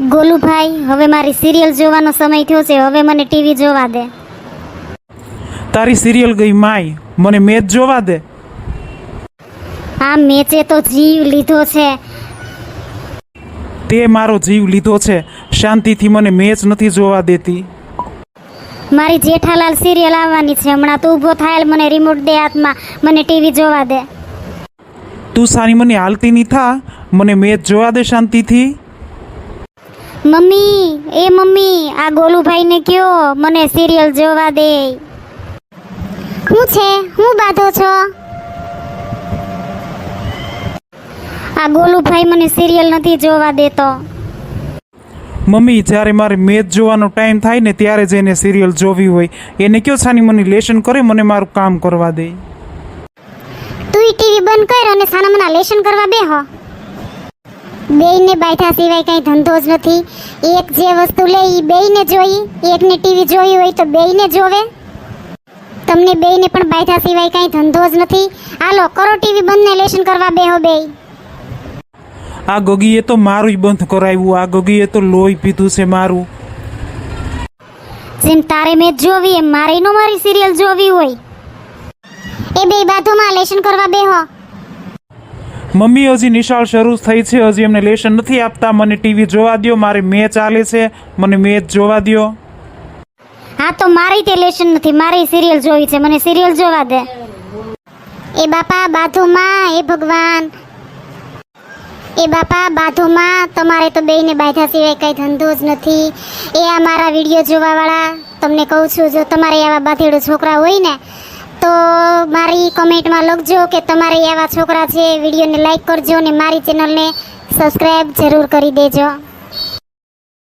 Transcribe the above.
ગોલુભાઈ, હવે મારી સિરિયલ જોવાનો સમય થયો છે. હવે મને ટીવી જોવા દે. તારી સિરિયલ ગઈ માય, મને મેચ જોવા દે. આ મેચે તો જીવ લીધો છે. તે મારો જીવ લીધો છે. શાંતિથી મને મેચ નથી જોવા દેતી. મારી જેઠાલાલ સિરિયલ આવવાની છે હમણાં. તું ઊભો થાય, મને રિમોટ દે હાથમાં, મને ટીવી જોવા દે. તું સાની મને હાલતી નહીં થા, મને મેચ જોવા દે શાંતિથી. મમ્મી, એ મમ્મી, આ ગોલુભાઈને કયો મને સિરિયલ જોવા દે. શું છે? હું બાંધો છો? આ ગોલુભાઈ મને સિરિયલ નથી જોવા દેતો. મમ્મી, જ્યારે મારે મેચ જોવાનો ટાઈમ થાય ને ત્યારે જ એને સિરિયલ જોવી હોય. એને કયો સાની મને લેશન કરે, મને મારું કામ કરવા દે. તું ટીવી બંધ કર અને સાના મના લેશન કરવા બેહો. બેયને બાયઠા સિવાય કઈ ધંધો જ નથી. એક જે વસ્તુ લે એ બેયને જોઈ, એકને ટીવી જોઈ હોય તો બેયને જોવે. તમને બેયને પણ બાયઠા સિવાય કઈ ધંધો જ નથી. હાલો કરો ટીવી બંધ ને લેશન કરવા બેહો બેય. આ ગગીએ તો મારું બંધ કરાવ્યું. આ ગગીએ તો લોહી પીધું છે મારું. જેમ તારે મેચ જોવી એમ મારે નો મારી સિરિયલ જોવી હોય. એ બે બાજુમાં લેશન કરવા બેહો. મમ્મી, હજી નિશાળ શરૂ થઈ છે, હજી એમને લેશન નથી આપતા. મને ટીવી જોવા દ્યો, મારે મેચ ચાલે છે, મને મેચ જોવા દ્યો. હા તો મારી તે લેશન નથી, મારી સિરિયલ જોવી છે, મને સિરિયલ જોવા દે. એ બાપા બાજુમાં, એ ભગવાન, એ બાપા બાજુમાં. તમારે તો બેયને બાંધ્યા સિવાય કઈ ધંધો જ નથી. એ આ મારા વિડીયો જોવાવાળા, તમને કહું છું, જો તમારે આવા બાંધેડો છોકરા હોય ને તો મારી કમેન્ટમાં લખજો કે તમારે આવા છોકરા છે. વિડીયોને લાઈક કરજો અને મારી ચેનલને સબસ્ક્રાઈબ જરૂર કરી દેજો.